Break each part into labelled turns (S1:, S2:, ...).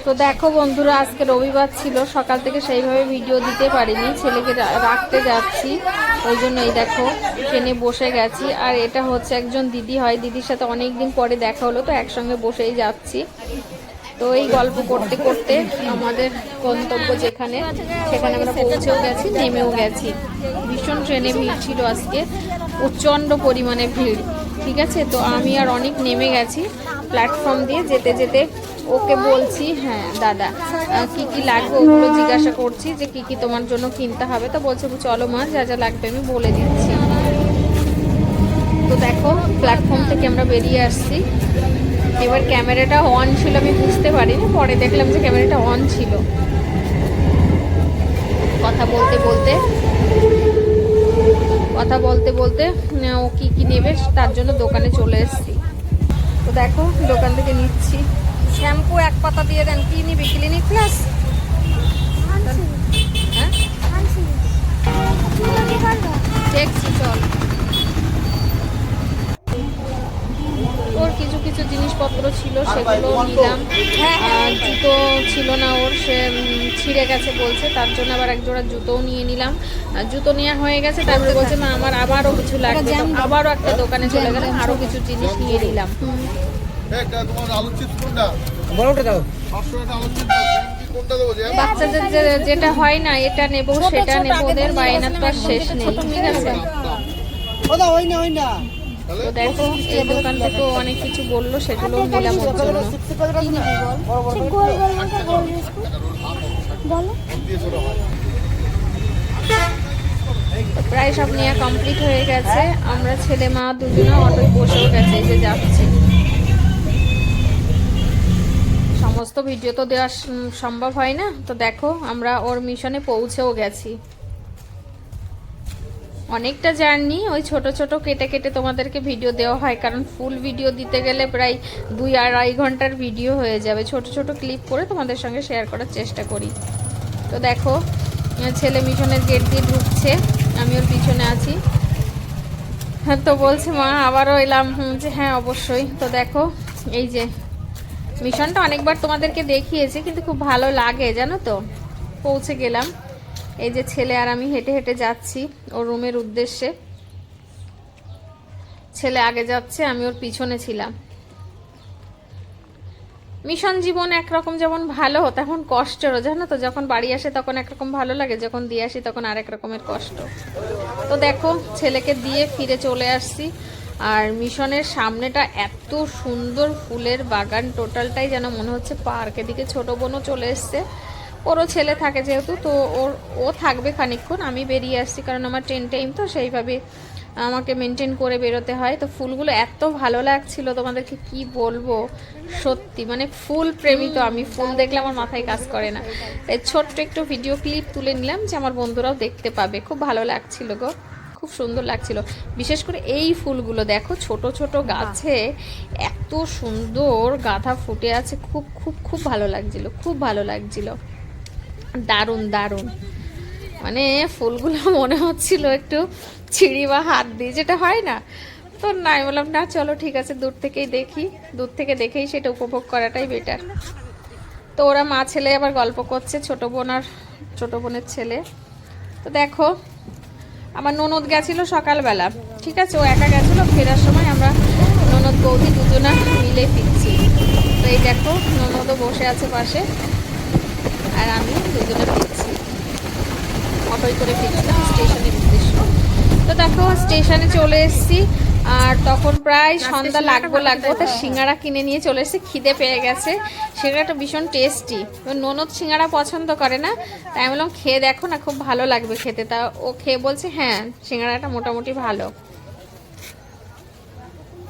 S1: তো দেখো বন্ধুরা, আজকে রবিবার ছিল, সকাল থেকে সেইভাবে ভিডিও দিতে পারিনি, ছেলেকে রাখতে যাচ্ছি, ওই জন্য এই দেখো ট্রেনে বসে গেছি। আর এটা হচ্ছে একজন দিদি হয়, দিদির সাথে অনেক দিন পরে দেখা হলো, তো একসঙ্গে বসেই যাচ্ছি। তো এই গল্প করতে করতে আমাদের গন্তব্য যেখানে, সেখানে আমরা পৌঁছেও গেছি, নেমেও গেছি। ভীষণ ট্রেনে ভিড় ছিল আজকে, প্রচণ্ড পরিমাণে ভিড়। ঠিক আছে, তো আমি আর অনেক নেমে গেছি প্ল্যাটফর্ম দিয়ে। যেতে যেতে ওকে বলছি, হ্যাঁ দাদা কি কি লাগবে ওগুলো জিজ্ঞাসা করছি, যে কি কি তোমার জন্য কিনতে হবে। তো বলছে চলো মা, যা যা লাগবে আমি বলে দিচ্ছি। তো দেখো প্ল্যাটফর্ম থেকে আমরা বেরিয়ে আসছি। এবার ক্যামেরাটা অন ছিল, আমি বুঝতে পারিনি, পরে দেখলাম যে ক্যামেরাটা অন ছিল। কথা বলতে বলতে ও কি কি নেবে তার জন্য দোকানে চলে এসেছি। তো দেখো দোকান থেকে নিচ্ছি শ্যাম্পু, এক পাতা দিয়ে দেন। কি নিবি, ক্লিনিক প্লাস? হ্যাঁ দেখছি, চল। ওর কিছু কিছু জিনিসপত্র ছিল, সেগুলো নিলাম। জুতো ছিল না ওর, সে ছিঁড়ে গেছে বলছে, তার জন্য আবার এক জোড়া জুতোও নিয়ে নিলাম। জুতো নেওয়া হয়ে গেছে, তারপরে বলছে মা আমার আবারও কিছু লাগবে, আবারও একটা দোকানে চলে গেলাম, আরো কিছু জিনিস নিয়ে নিলাম। বাচ্চাদের যেটা হয় না, এটা নেবো সেটা নেবো, ওদের বায়নার তো আর শেষ নেই। ঠিক আছে, তো দেখো এই দোকান থেকে অনেক কিছু বললো, সেগুলো নিলাম ওর জন্য। প্রায় সব নেওয়া কমপ্লিট হয়ে গেছে। আমরা ছেলে মা দুজনে অটোয় বসেও গেছে, এই যে যাচ্ছি। সমস্ত ভিডিও তো দেওয়া সম্ভব হয় না, তো দেখো আমরা ওর মিশনে পৌঁছেও গেছি। অনেকটা জার্নি, ওই ছোট ছোট কেটে কেটে তোমাদেরকে ভিডিও দেওয়া হয়, কারণ ফুল ভিডিও দিতে গেলে প্রায় 2-2.5 ঘন্টার ভিডিও হয়ে যাবে। ছোট ছোট ক্লিপ করে তোমাদের সঙ্গে শেয়ার করার চেষ্টা করি। তো দেখো ছেলে মিশনের গেট দিয়ে ঢুকছে, আমি ওর পিছনে আছি। হ্যাঁ, তো বলছে মা আবারও এলাম, যে হ্যাঁ অবশ্যই। তো দেখো এই যে মিশনটা অনেকবার তোমাদেরকে দেখিয়েছি, কিন্তু খুব ভালো লাগে জানো তো। পৌঁছে গেলাম, এই যে ছেলে আর আমি হেঁটে হেঁটে যাচ্ছি ওর রুমের উদ্দেশ্যে। ছেলে আগে যাচ্ছে, আমি ওর পিছনে ছিলাম। মিশন জীবন একরকম যেমন ভালো, তেমন কষ্টেরও জানো তো। যখন বাড়ি আসে তখন একরকম ভালো লাগে, যখন দিয়ে আসি তখন আরেক রকমের কষ্ট। তো দেখো ছেলেকে দিয়ে ফিরে চলে আসছি। আর মিশনের সামনেটা এত সুন্দর ফুলের বাগান, টোটালটাই যেন মনে হচ্ছে পার্ক। এদিকে ছোট বোনও চলে এসছে, ওরও ছেলে থাকে যেহেতু, তো ও থাকবে খানিকক্ষণ। আমি বেরিয়ে আসছি কারণ আমার ট্রেন টাইম, তো সেইভাবে আমাকে মেনটেন করে বেরোতে হয়। তো ফুলগুলো এত ভালো লাগছিল, তোমাদেরকে কি বলবো, সত্যি মানে ফুল প্রেমী তো আমি। ফুল দেখলে আমার মাথায় কাজ করে না। এই ছোট্ট একটু ভিডিও ক্লিপ তুলে নিলাম, যে আমার বন্ধুরাও দেখতে পাবে। খুব ভালো লাগছিল গো, খুব সুন্দর লাগছিল। বিশেষ করে এই ফুলগুলো দেখো, ছোট ছোট গাছে এত সুন্দর গাঁদা ফুটে আছে, খুব খুব খুব ভালো লাগছিল, খুব ভালো লাগছিল। দারুণ দারুণ, মানে ফুলগুলো মনে হচ্ছিল একটু ছিঁড়ি বা হাত দিয়ে, যেটা হয় না। তো নাই, বললাম না চলো ঠিক আছে, দূর থেকেই দেখি, দূর থেকে দেখেই সেটা উপভোগ করাটাই বেটার। তো ওরা মা ছেলে আবার গল্প করছে, ছোট বোন আর ছোট বোনের ছেলে। তো দেখো আমার ননদ গেছিল সকালবেলা, ঠিক আছে, ও একা গেছিলো, ফেরার সময় আমরা ননদ বৌদি দুজনা মিলে ফিরছি। তো এই দেখো ননদও বসে আছে পাশে, আর আমি দুজনে ফিরছি, অটোয় করে ফিরছিলাম স্টেশনের উদ্দেশ্য। তো দেখো স্টেশনে চলে এসেছি, আর তখন প্রায় সন্ধ্যা লাগবো, তো সিঙ্গারা কিনে নিয়ে চলে এসেছি। খিদে পেয়ে গেছে, সিঙ্গারাটা ভীষণ টেস্টি। ননদ সিঙ্গারা পছন্দ করে না, তাই আমি বললাম খেয়ে দেখো না, খুব ভালো লাগবে খেতে। তা ও খেয়ে বলছে হ্যাঁ সিঙ্গারাটা মোটামুটি ভালো।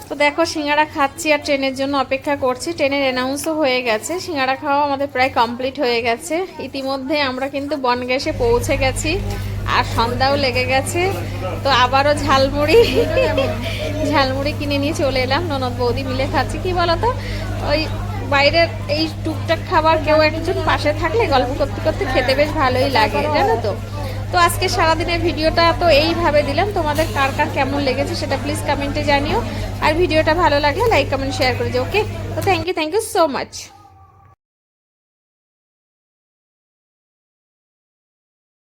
S1: তো দেখো সিঙ্গারা খাচ্ছি আর ট্রেনের জন্য অপেক্ষা করছি। ট্রেনের অ্যানাউন্সও হয়ে গেছে, সিঙ্গারা খাওয়া আমাদের প্রায় কমপ্লিট হয়ে গেছে। ইতিমধ্যে আমরা কিন্তু বনগ্যাসে পৌঁছে গেছি, আর সন্ধ্যাও লেগে গেছে। তো আবারও ঝালমুড়ি কিনে নিয়ে চলে এলাম, ননদ বৌদি মিলে খাচ্ছি। কি বলতো, ওই বাইরের এই টুকটাক খাবার কেউ একজন পাশে থাকলে গল্প করতে করতে খেতে বেশ ভালোই লাগে জানো তো। তো আজকে সারাদিনের ভিডিওটা তো এইভাবে দিলাম, তোমাদের কার কার কেমন লেগেছে সেটা প্লিজ কমেন্টে জানিও। আর ভিডিওটা ভালো লাগলে লাইক কমেন্ট শেয়ার করে দিও। ওকে, তো থ্যাংক ইউ সো মাচ।